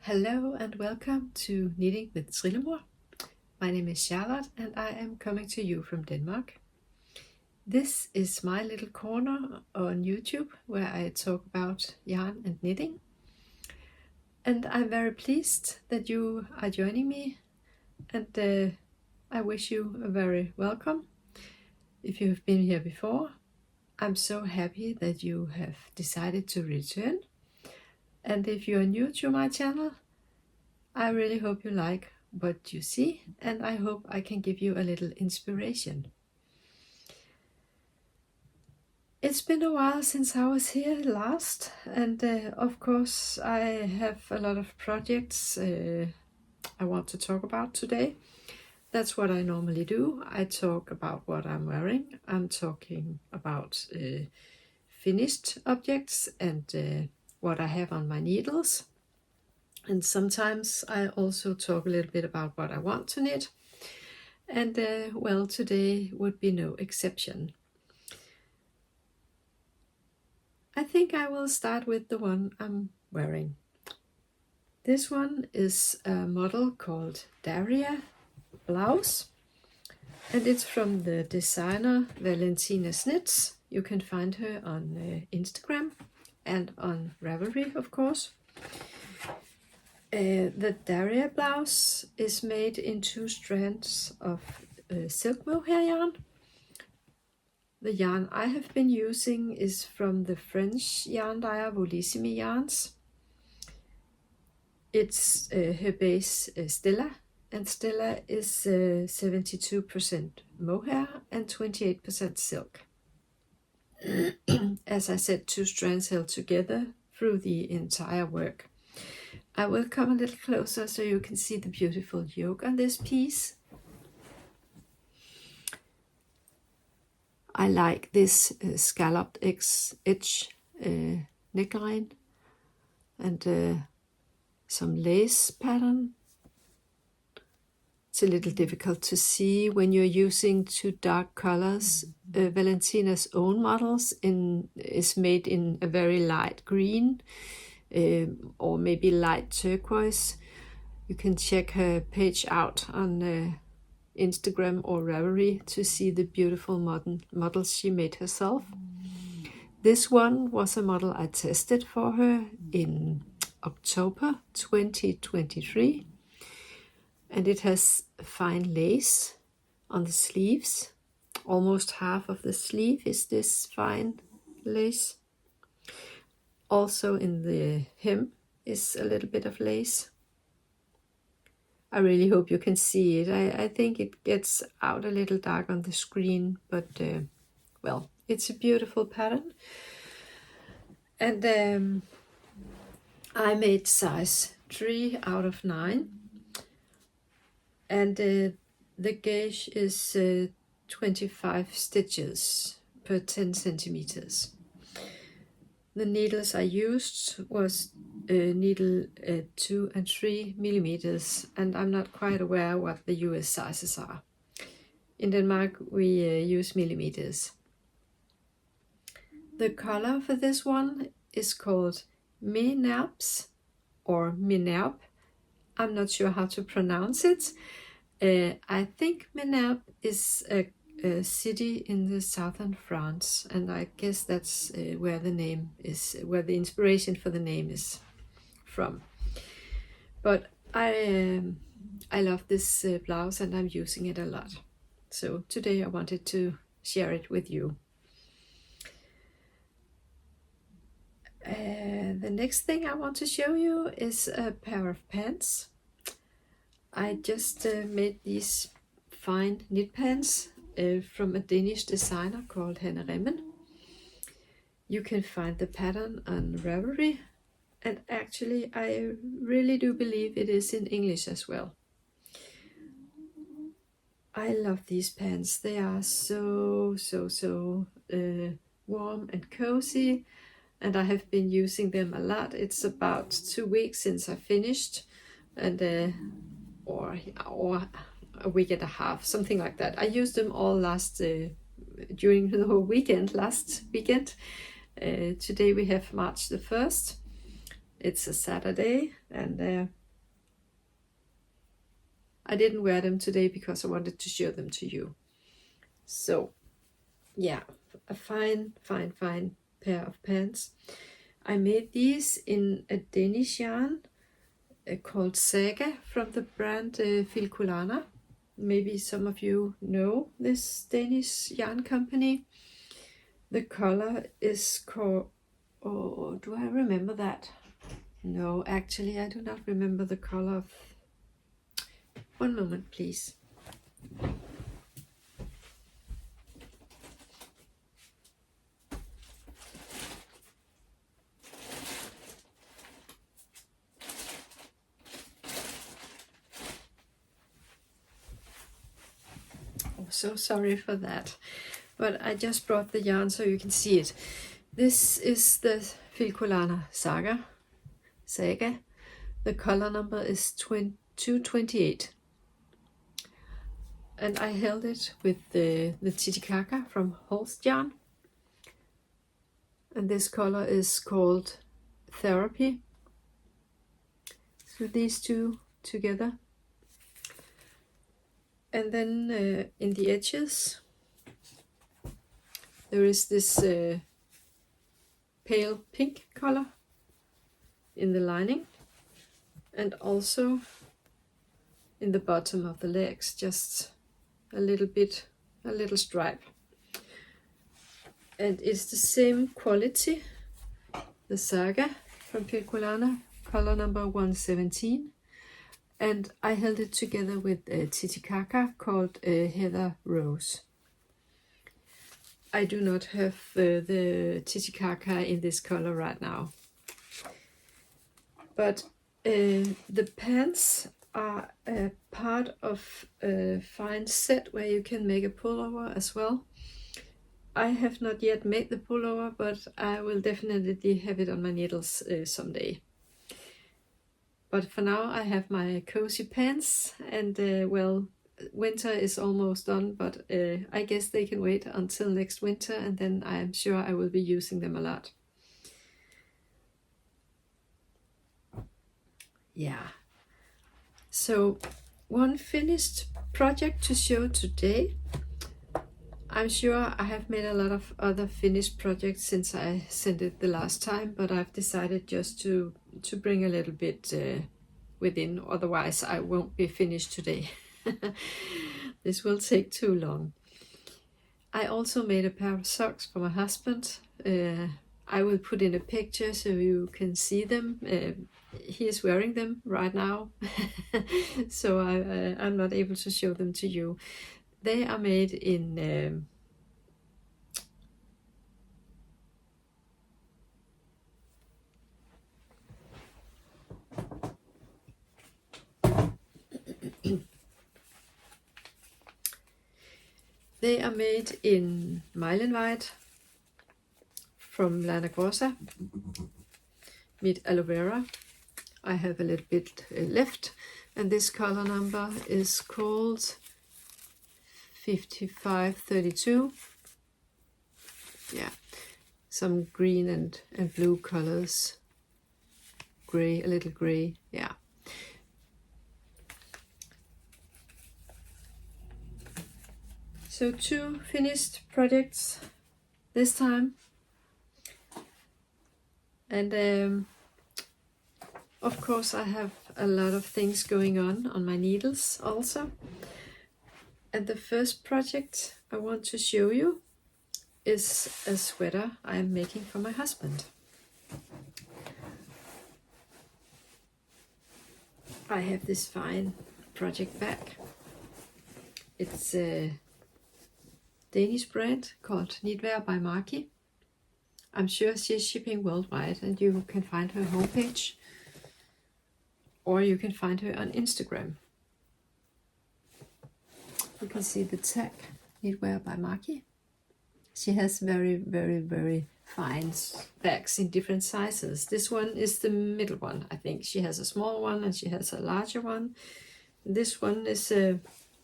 Hello and welcome to Knitting with Trillemor. My name is Charlotte and I am coming to you from Denmark. This is my little corner on YouTube where I talk about yarn and knitting. And I'm very pleased that you are joining me, and I wish you a very welcome. If you have been here before, I'm so happy that you have decided to return. And if you are new to my channel, I really hope you like what you see, and I hope I can give you a little inspiration. It's been a while since I was here last, and of course I have a lot of projects I want to talk about today. That's what I normally do. I talk about what I'm wearing. I'm talking about finished objects and what I have on my needles. And sometimes I also talk a little bit about what I want to knit. And well, today would be no exception. I think I will start with the one I'm wearing. This one is a model called Daria Blouse. And it's from the designer Valentinasknit. You can find her on Instagram and on Ravelry, of course. The Daria blouse is made in 2 strands of silk mohair yarn. The yarn I have been using is from the French yarn dyer Woolissime yarns. It's her base Stella, and Stella is 72% mohair and 28% silk. As I said, 2 strands held together through the entire work. I will come a little closer so you can see the beautiful yoke on this piece. I like this scalloped edge neckline and some lace pattern. It's a little difficult to see when you're using 2 dark colors. Valentina's own models is made in a very light green. Or maybe light turquoise. You can check her page out on Instagram or Ravelry to see the beautiful models she made herself. This one was a model I tested for her in October 2023, and it has fine lace on the sleeves. Almost half of the sleeve is this fine lace. Also in the hem is a little bit of lace. I really hope you can see it. I think it gets out a little dark on the screen, but well, it's a beautiful pattern. And I made size 3 out of 9. And the gauge is 25 stitches per 10 centimeters. The needles I used was needle 2 and 3 millimeters, and I'm not quite aware what the US sizes are. In Denmark we use millimeters. The color for this one is called Ménerbes or Ménerbes. I'm not sure how to pronounce it. I think Ménerbes is a city in the southern France, and I guess that's where the name is, where the inspiration for the name is from. But I love this blouse and I'm using it a lot. So today I wanted to share it with you. The next thing I want to show you is a pair of pants. I just made these fine knit pants from a Danish designer called Ménerbes. You can find the pattern on Ravelry, and actually I really do believe it is in English as well. I love these pants. They are so warm and cozy, and I have been using them a lot. It's about 2 weeks since I finished, and or a week and a half, something like that. I used them all during the whole last weekend. Today we have March the 1st, It's a Saturday, and I didn't wear them today because I wanted to show them to you. So yeah, a fine pair of pants. I made these in a Danish yarn called Saga from the brand Filcolana. Maybe some of you know this Danish yarn company. The color is called, oh, do I remember that? No, actually I do not remember the color of. One moment, please. Oh, so sorry for that. But I just brought the yarn so you can see it. This is the Filcolana Saga. The color number is 228. And I held it with the Titicaca from Holst yarn. And this color is called Therapy. So these two together. And then in the edges, there is this pale pink color in the lining, and also in the bottom of the legs, just a little stripe. And it's the same quality, the Saga from Filcolana, color number 117. And I held it together with a Titicaca called Heather Rose. I do not have the Titicaca in this color right now. But the pants are a part of a fine set where you can make a pullover as well. I have not yet made the pullover, but I will definitely have it on my needles someday. But for now I have my cozy pants, and well, winter is almost done, but I guess they can wait until next winter, and then I'm sure I will be using them a lot. Yeah. So one finished project to show today. I'm sure I have made a lot of other finished projects since I sent it the last time, but I've decided just to bring a little bit within, otherwise I won't be finished today. This will take too long. I also made a pair of socks for my husband. I will put in a picture so you can see them. He is wearing them right now, so I'm not able to show them to you. They are made in they are made in nylon white from Lana Grossa with aloe vera. I have a little bit left, and this color number is called 5532. Yeah, some green and blue colors, gray, a little gray. Yeah. So 2 finished projects this time, and of course I have a lot of things going on my needles also. And the first project I want to show you is a sweater I'm making for my husband. I have this fine project bag. It's a Danish brand called Knitwear by Marky. I'm sure she's shipping worldwide, and you can find her homepage, or you can find her on Instagram. You can see the tag, Knitwear by Marky. She has very fine bags in different sizes. This one is the middle one, I think. She has a small one and she has a larger one. This one is,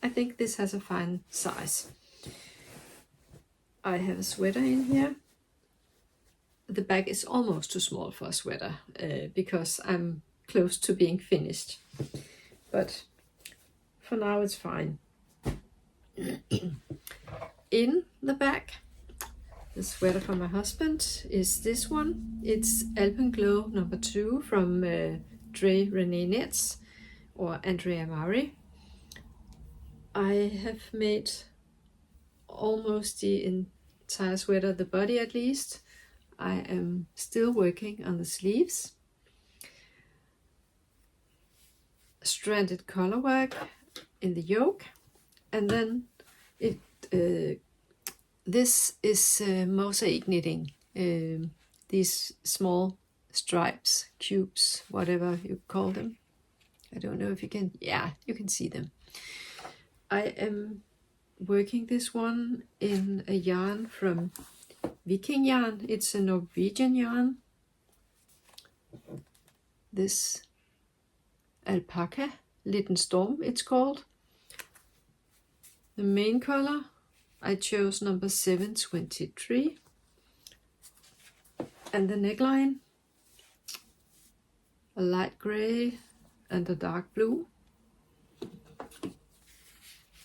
I think this has a fine size. I have a sweater in here. the bag is almost too small for a sweater because I'm close to being finished. But for now it's fine. In the bag, the sweater for my husband is this one. It's Alpenglow number 2 from Dre Renee Knits or Andrea Mari. I have made almost the entire sweater, the body at least. I am still working on the sleeves. Stranded color work in the yoke, and then this is mosaic knitting, these small stripes, cubes, whatever you call them. I don't know if you can, yeah, you can see them. I am working this one in a yarn from Viking Yarn. It's a Norwegian yarn. This alpaca Liten Storm it's called. The main color I chose number 723, and the neckline a light gray and a dark blue.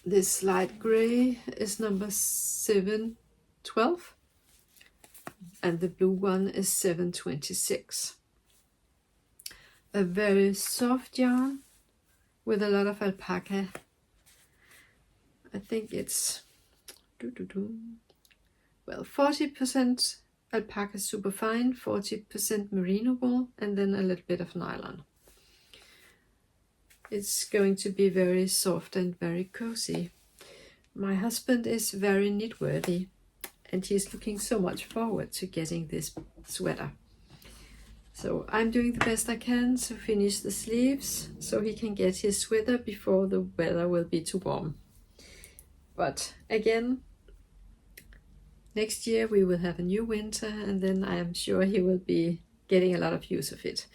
This light gray is number 712 and the blue one is 726. A very soft yarn with a lot of alpaca. I think it's well 40% alpaca superfine, 40% merino wool, and then a little bit of nylon. It's going to be very soft and very cozy. My husband is very knit-worthy and he's looking so much forward to getting this sweater. So I'm doing the best I can to finish the sleeves so he can get his sweater before the weather will be too warm. But again, next year we will have a new winter and then I am sure he will be getting a lot of use of it.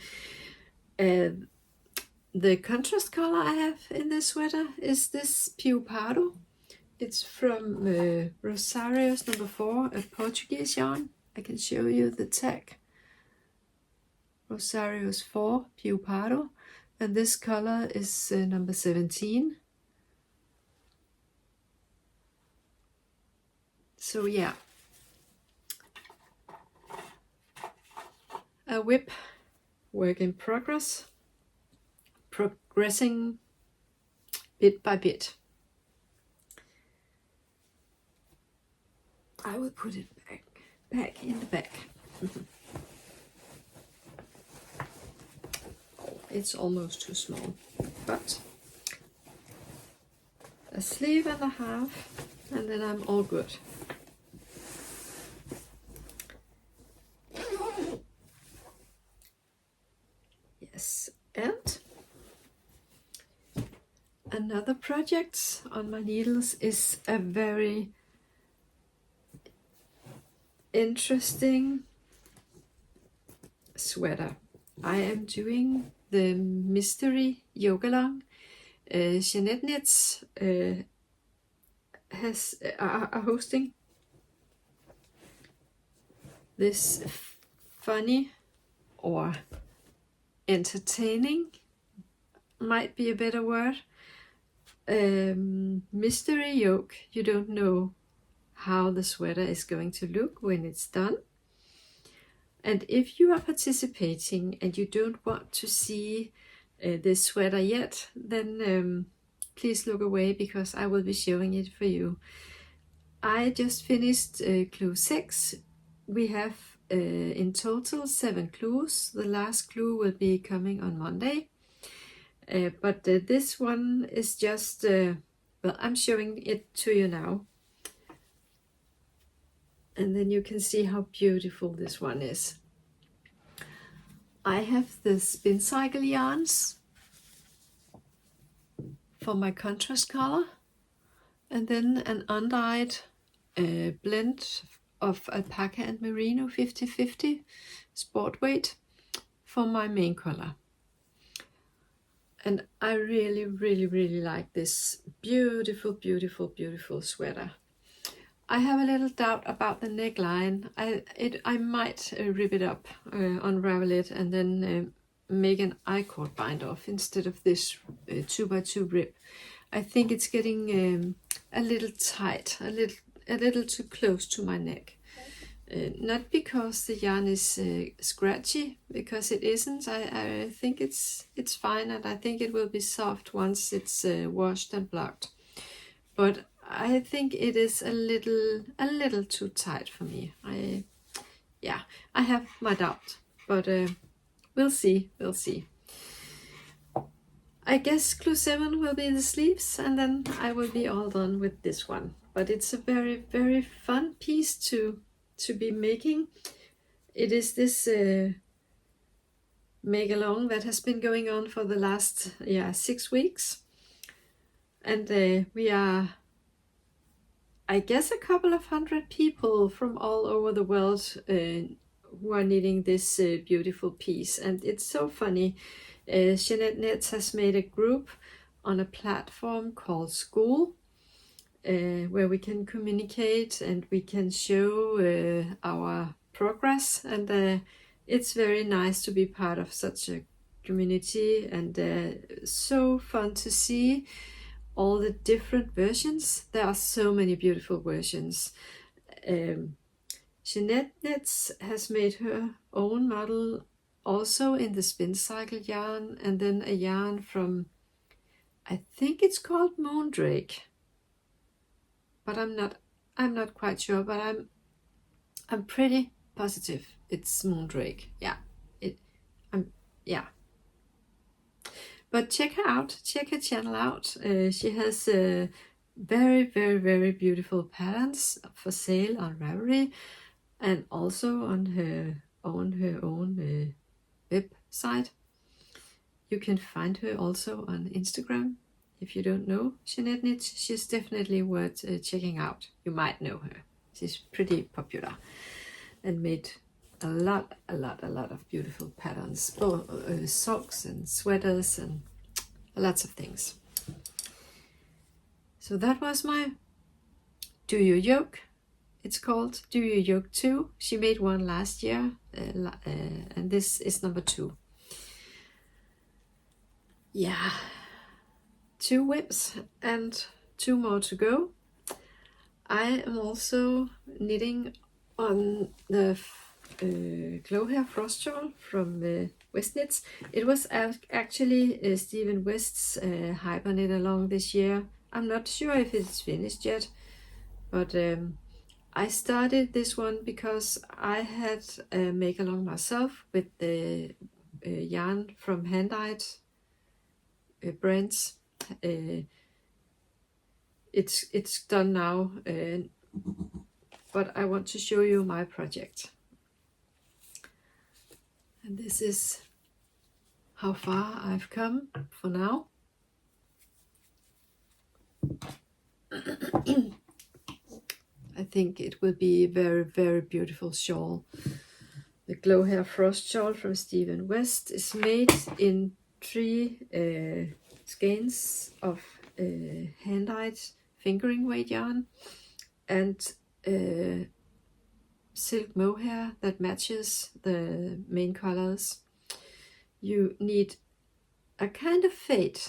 The contrast color I have in this sweater is this Piopardo. It's from Rosarios4, a Portuguese yarn. I can show you the tag. Rosarios4 Piopardo, and this color is number 17. So yeah, a whip work in progress, progressing bit by bit. I will put it back in the bag. It's almost too small, but a sleeve and a half and then I'm all good. Yes, and another project on my needles is a very interesting sweater. I am doing the mystery yoga long. Jeanette Knits are hosting this funny or entertaining, might be a better word, mystery yoke. You don't know how the sweater is going to look when it's done. And if you are participating and you don't want to see this sweater yet, then please look away because I will be showing it for you. I just finished clue 6. We have in total 7 clues. The last clue will be coming on Monday. But this one is just, well, I'm showing it to you now. And then you can see how beautiful this one is. I have the Spincycle yarns for my contrast color, and then an undyed blend of alpaca and merino 50-50 sport weight for my main color. And I really like this beautiful sweater. I have a little doubt about the neckline. I might rip it up, unravel it, and then make an I-cord bind off instead of this 2x2 rib. I think it's getting a little tight, a little too close to my neck. Not because the yarn is scratchy, because it isn't. I think it's fine, and I think it will be soft once it's washed and blocked. But I think it is a little too tight for me. I have my doubt, but we'll see. I guess clue 7 will be the sleeves, and then I will be all done with this one. But it's a very, very fun piece to be making. It is this make along that has been going on for the last 6 weeks, and we are, I guess, a couple of hundred people from all over the world who are knitting this beautiful piece. And it's so funny. Jeanette Knits has made a group on a platform called School, where we can communicate and we can show our progress, and it's very nice to be part of such a community, and so fun to see all the different versions. There are so many beautiful versions. Jeanette Knits has made her own model also in the Spincycle yarn, and then a yarn from, I think it's called Moondrake, but I'm not quite sure, but I'm pretty positive it's Moondrake. But check her out, check her channel out. She has very, very, very beautiful patterns for sale on Ravelry, and also on her own website. You can find her also on Instagram. If you don't know Jeanette Knits, she's definitely worth checking out. You might know her. She's pretty popular and made a lot of beautiful patterns, socks and sweaters and lots of things. So that was my Do You Yoke. It's called Do You Yoke 2. She made one last year, and this is number 2. Yeah, 2 whips and 2 more to go. I am also knitting on the Glowhair Frost Shawl from West Knits. It was actually Stephen West's Hyper Knit Along this year. I'm not sure if it's finished yet, but I started this one because I had a make along myself with the yarn from Undyed brands. It's done now, but I want to show you my project. And this is how far I've come for now. I think it will be a very, very beautiful shawl. The Glowhair Frost Shawl from Stephen West is made in 3 skeins of hand-dyed fingering weight yarn and silk mohair that matches the main colors. You need a kind of fade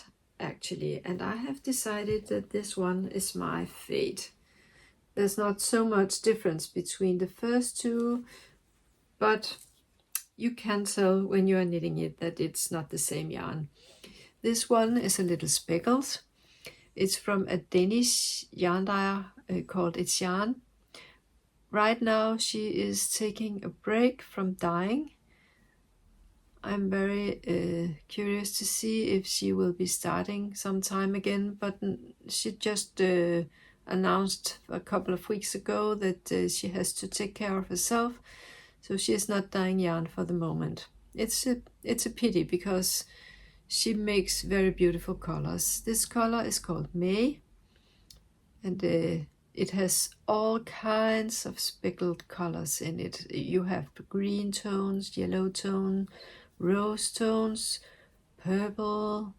actually, and I have decided that this one is my fade. There's not so much difference between the first 2, but you can tell when you are knitting it that it's not the same yarn. This one is a little speckled. It's from a Danish yarn dyer called It's Yarn. Right now she is taking a break from dyeing. I'm very curious to see if she will be starting sometime again, but she just announced a couple of weeks ago that she has to take care of herself, so she is not dyeing yarn for the moment. It's a pity because she makes very beautiful colors. This color is called May, and it has all kinds of speckled colors in it. You have green tones, yellow tone, rose tones, purple,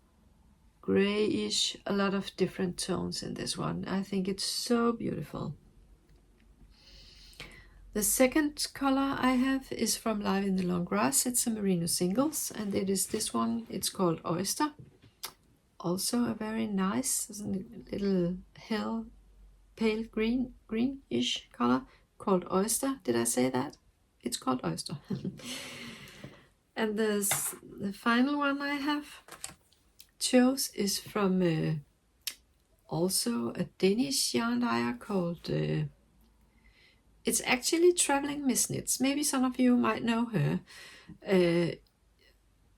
grayish, a lot of different tones in this one. I think it's so beautiful. The second color I have is from Live in the Long Grass. It's a merino singles, and it is this one. It's called Oyster. Also a very nice little pale greenish color called Oyster. Did I say that? It's called Oyster. And the final one I have chose is from also a Danish yarn dyer called it's actually Traveling Miss Knits. Maybe some of you might know her.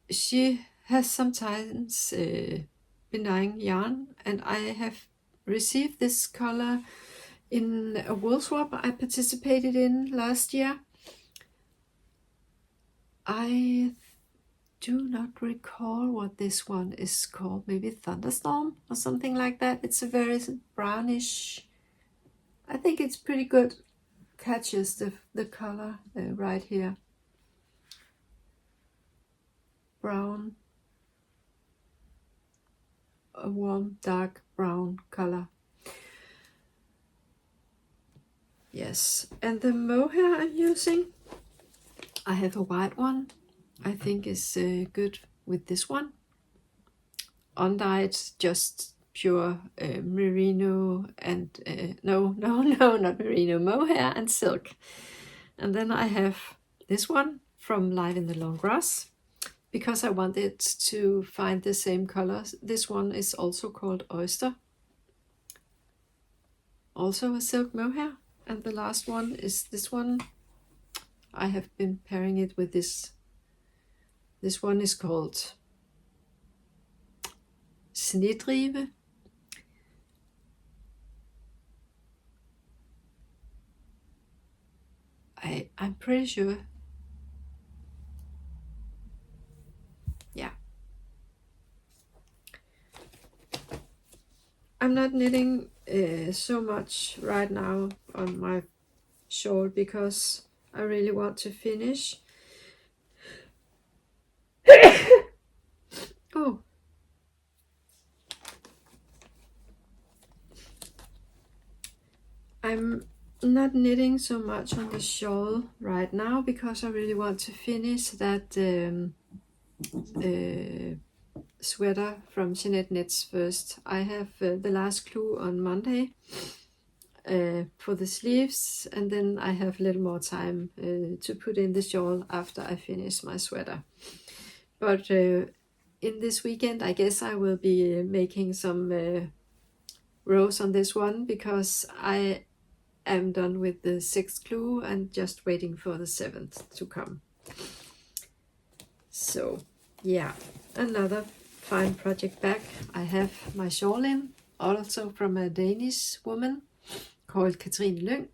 She has sometimes been dyeing yarn, and I have received this color in a wool swap I participated in last year. I do not recall what this one is called. Maybe Thunderstorm or something like that. It's a very brownish. I think it's pretty good. Catches the color right here. Brown. A warm dark brown color. Yes, and the mohair I'm using, I have a white one. I think is good with this one. Undyed, just pure merino and no, not merino, mohair and silk. And then I have this one from Live in the Long Grass, because I wanted to find the same colors. This one is also called Oyster. Also a silk mohair. And the last one is this one. I have been pairing it with this. This one is called Snedrive. I'm pretty sure. Yeah. I'm not knitting so much right now on my shawl because I really want to finish. Oh. I'm not knitting so much on the shawl right now because I really want to finish that sweater from Jeanette Knits first. I have the last clue on Monday for the sleeves, and then I have a little more time to put in the shawl after I finish my sweater. But in this weekend I guess I will be making some rows on this one because I am done with the 6th clue and just waiting for the 7th to come. So yeah, another fine project back. I have my shawl in, also from a Danish woman called Katrine Lyng.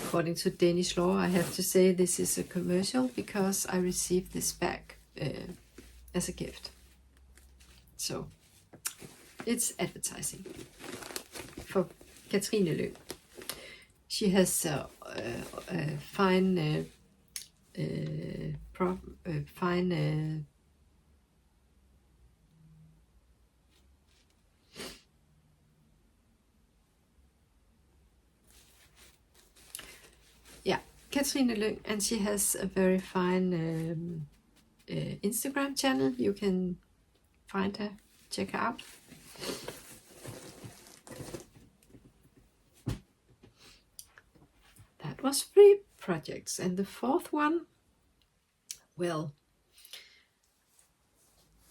According to Danish law, I have to say this is a commercial because I received this back as a gift. So it's advertising for Katrine Lyng. She has a fine Katrine Lyng, and she has a very fine Instagram channel. You can find her, check her out. That was 3 projects, and the 4th one, well,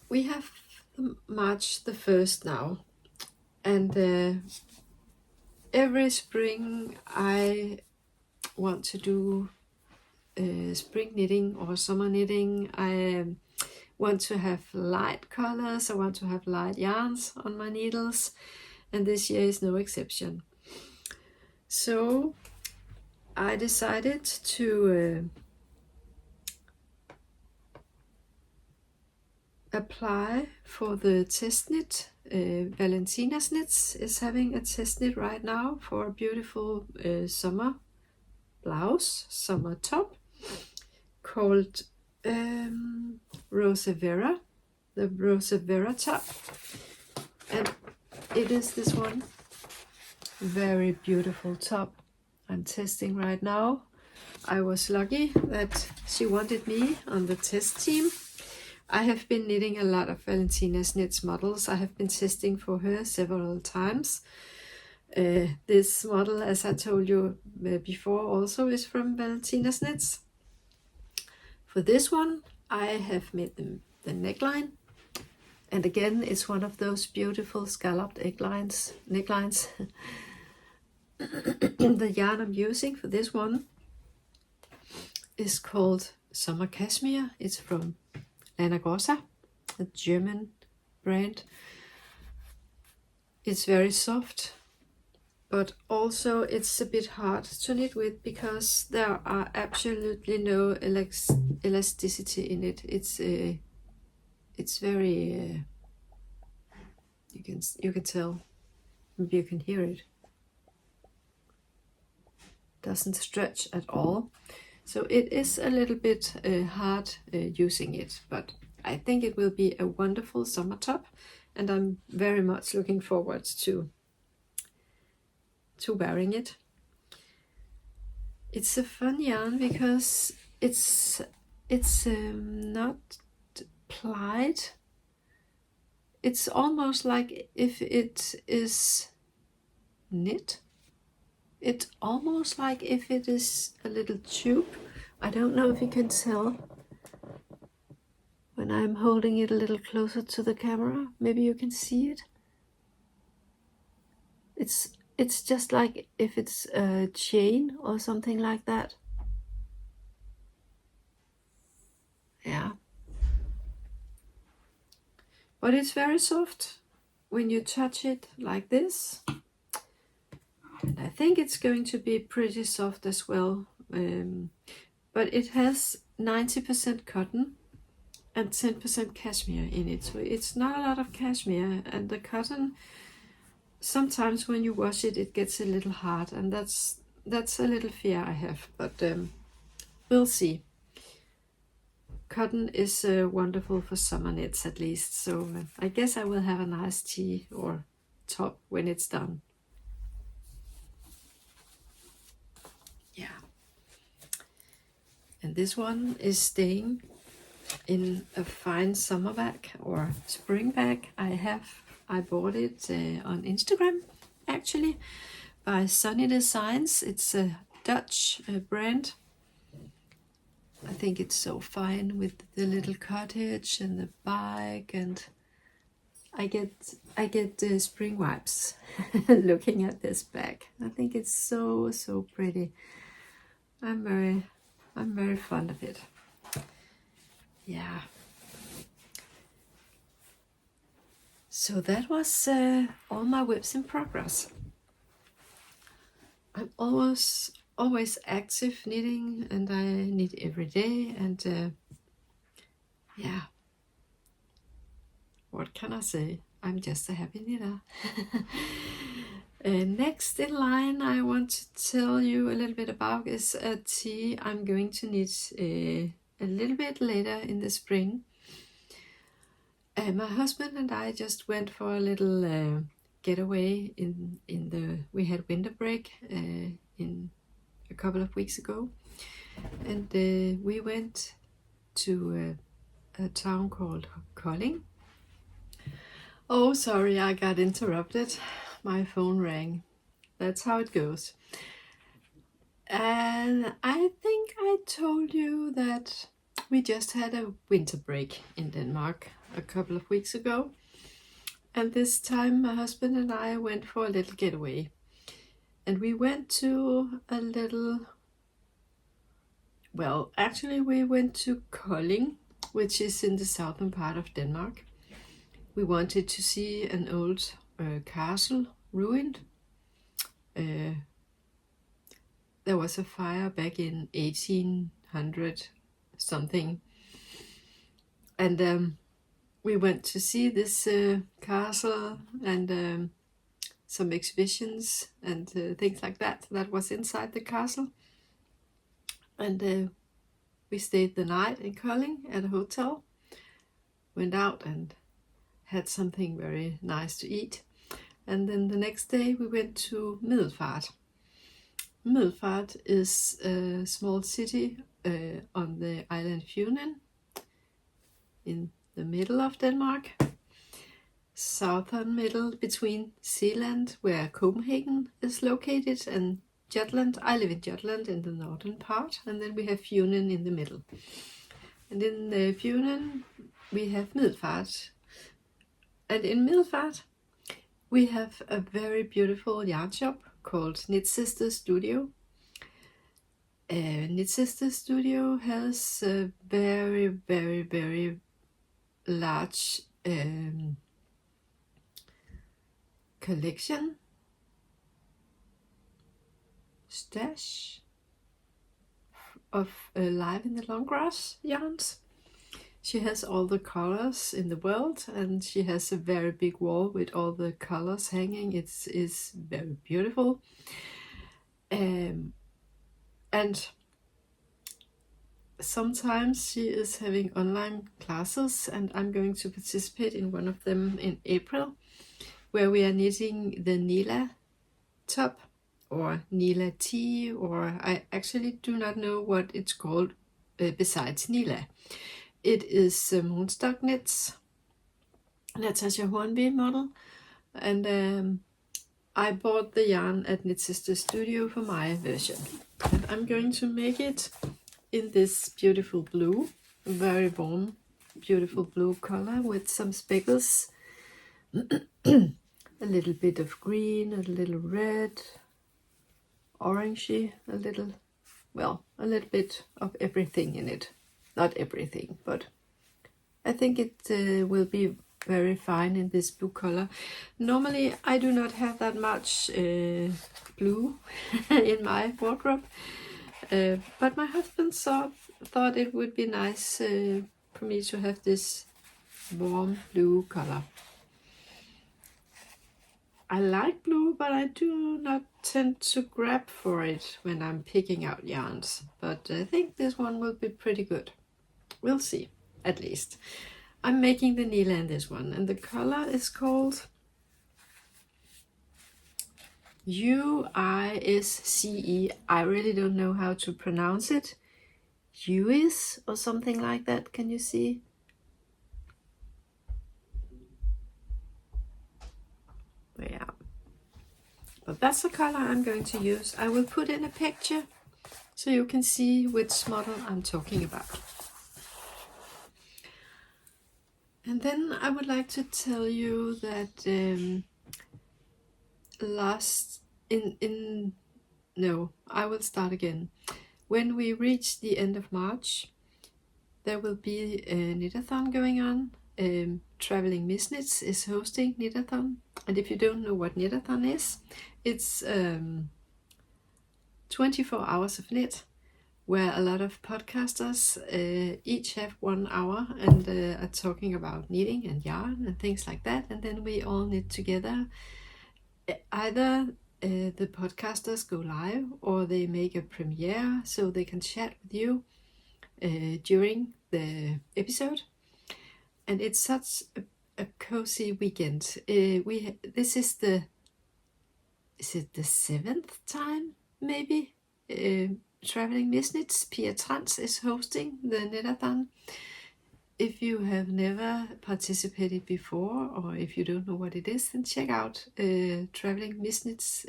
we have March the 1st now, and every spring I want to do spring knitting or summer knitting. I want to have light colors, I want to have light yarns on my needles, and this year is no exception. So I decided to apply for the test knit. Valentinasknit is having a test knit right now for a beautiful summer blouse, summer top, called Rosarios4, the Rosarios top, and it is this one very beautiful top. I'm testing right now. I was lucky that she wanted me on the test team. I have been knitting a lot of Valentinasknit's models. I have been testing for her several times. This model, as I told you before, also is from Valentinasknit. For this one, I have made the neckline. And again, it's one of those beautiful scalloped necklines. The yarn I'm using for this one is called Summer Cashmere. It's from Lana Grossa, a German brand. It's very soft, but also it's a bit hard to knit with because there are absolutely no elasticity in it. It's very you can tell, maybe you can hear it. Doesn't stretch at all, so it is a little bit hard using it, but I think it will be a wonderful summer top, and I'm very much looking forward to wearing it. It's a fun yarn because it's not plied. It's almost like if it is knit. It's almost like if it is a little tube. I don't know if you can tell when I'm holding it a little closer to the camera. Maybe you can see it. It's just like if it's a chain or something like that. Yeah. But it's very soft when you touch it like this. And I think it's going to be pretty soft as well. But it has 90% cotton and 10% cashmere in it. So it's not a lot of cashmere, and the cotton, sometimes when you wash it, it gets a little hard, and that's a little fear I have, but we'll see. Cotton is wonderful for summer knits at least, so I guess I will have a nice tee or top when it's done. Yeah. And this one is staying in a fine summer bag or spring bag I bought it on Instagram actually by Sunny Designs. It's a Dutch brand. I think it's so fine with the little cottage and the bike, and I get the spring vibes looking at this bag. I think it's so pretty. I'm very fond of it. Yeah. So that was all my whips in progress. I'm always active knitting, and I knit every day, and yeah, what can I say? I'm just a happy knitter. Next in line I want to tell you a little bit about is a tee I'm going to knit a little bit later in the spring. My husband and I just went for a little getaway we had winter break in a couple of weeks ago, and we went to a town called Kolding. Oh, sorry, I got interrupted. My phone rang. That's how it goes. And I think I told you that we just had a winter break in Denmark a couple of weeks ago. And this time my husband and I went for a little getaway. And we went to a little... Well, actually we went to Kolding, which is in the southern part of Denmark. We wanted to see an old castle ruined. There was a fire back in 1800 something, and we went to see this castle and some exhibitions and things like that was inside the castle. And we stayed the night in Kolding at a hotel, went out and had something very nice to eat. And then the next day we went to Middelfart. Middelfart is a small city on the island Funen in the middle of Denmark. Southern middle between Zealand, where Copenhagen is located, and Jutland. I live in Jutland in the northern part, and then we have Funen in the middle. And in Funen we have Middelfart. And in Middelfart we have a very beautiful yarn shop called Knit Sister Studio. Knit Sister Studio has a very, very, very large collection, stash of live in the long grass yarns. She has all the colors in the world, and she has a very big wall with all the colors hanging. It is very beautiful. And sometimes she is having online classes, and I'm going to participate in one of them in April, where we are knitting the Nila top or Nila tea, or I actually do not know what it's called besides Nila. It is Moonstock Knits, Natasha Hornby model, and I bought the yarn at Knit Sister Studio for my version. And I'm going to make it in this beautiful blue, very warm, beautiful blue color with some speckles. A little bit of green, a little red, orangey, a little bit of everything in it. Not everything, but I think it will be very fine in this blue color. Normally I do not have that much blue in my wardrobe, but my husband thought it would be nice for me to have this warm blue color. I like blue, but I do not tend to grab for it when I'm picking out yarns. But I think this one will be pretty good. We'll see, at least. I'm making the Nila in this one, and the color is called UISCE. I really don't know how to pronounce it. UIS or something like that. Can you see? Yeah, but that's the color I'm going to use. I will put in a picture so you can see which model I'm talking about. And then I would like to tell you that I will start again. When we reach the end of March, there will be a knitathon going on. Traveling Miss Knits is hosting knitathon, and if you don't know what knitathon is, it's 24 hours of knit, where a lot of podcasters each have 1 hour and are talking about knitting and yarn and things like that, and then we all knit together. Either the podcasters go live, or they make a premiere so they can chat with you during the episode. And it's such a cozy weekend. This is the 7th time maybe? Traveling Miss Knits, Pia Trans is hosting the knitathon. If you have never participated before, or if you don't know what it is, then check out Traveling Miss Knits.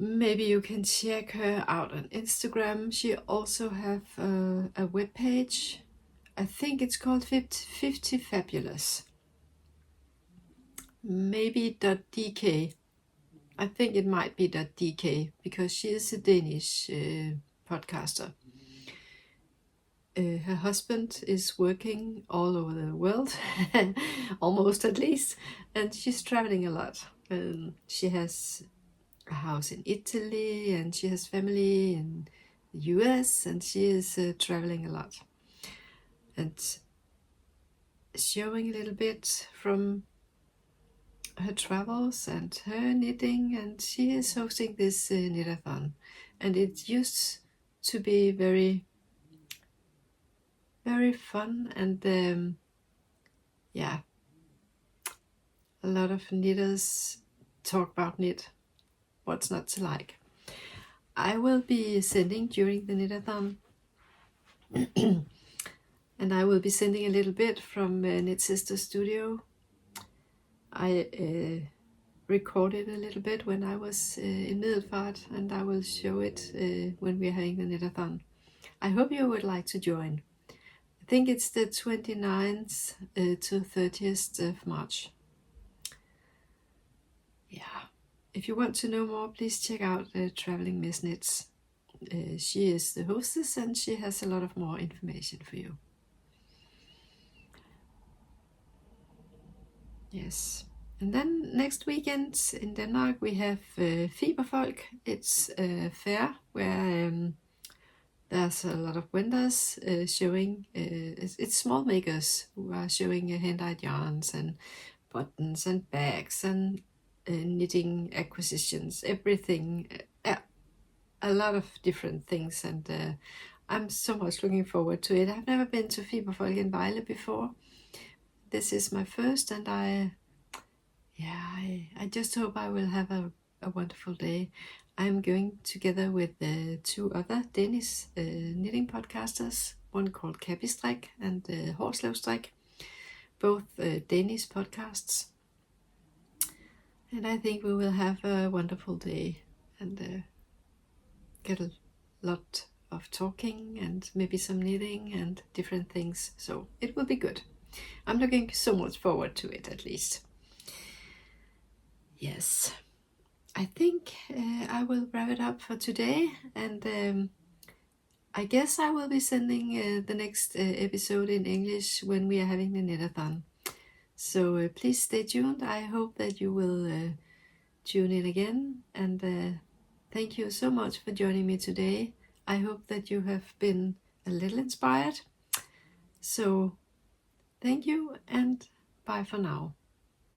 Maybe you can check her out on Instagram. She also have a webpage. I think it's called 50 Fabulous. Maybe .dk. I think it might be .dk, because she is a Danish podcaster. Her husband is working all over the world, almost at least, and she's traveling a lot. She has a house in Italy, and she has family in the US, and she is traveling a lot and showing a little bit from her travels and her knitting, and she is hosting this knitathon, and it used to be very, very fun, and a lot of knitters talk about knit what's not to like. I will be sending during the knitathon, and I will be sending a little bit from Knit Sister Studio. I recorded a little bit when I was in Middelfart, and I will show it when we're having the knitathon. I hope you would like to join. I think it's the 29th to 30th of March. Yeah, if you want to know more, please check out Traveling Miss Knits. She is the hostess, and she has a lot of more information for you. Yes. And then next weekend in Denmark we have Fiberfolk. It's a fair where there's a lot of vendors showing, it's small makers who are showing hand-dyed yarns and buttons and bags and knitting acquisitions, everything, a lot of different things, and I'm so much looking forward to it. I've never been to Fiberfolk in Vejle before. This is my first, and I just hope I will have a wonderful day. I'm going together with 2 other Danish knitting podcasters, one called Kapistrik and Holst, both Danish podcasts. And I think we will have a wonderful day and get a lot of talking and maybe some knitting and different things. So it will be good. I'm looking so much forward to it, at least. Yes, I think I will wrap it up for today, and I guess I will be sending the next episode in English when we are having the knitathon. So please stay tuned. I hope that you will tune in again, and thank you so much for joining me today. I hope that you have been a little inspired. So thank you, and bye for now.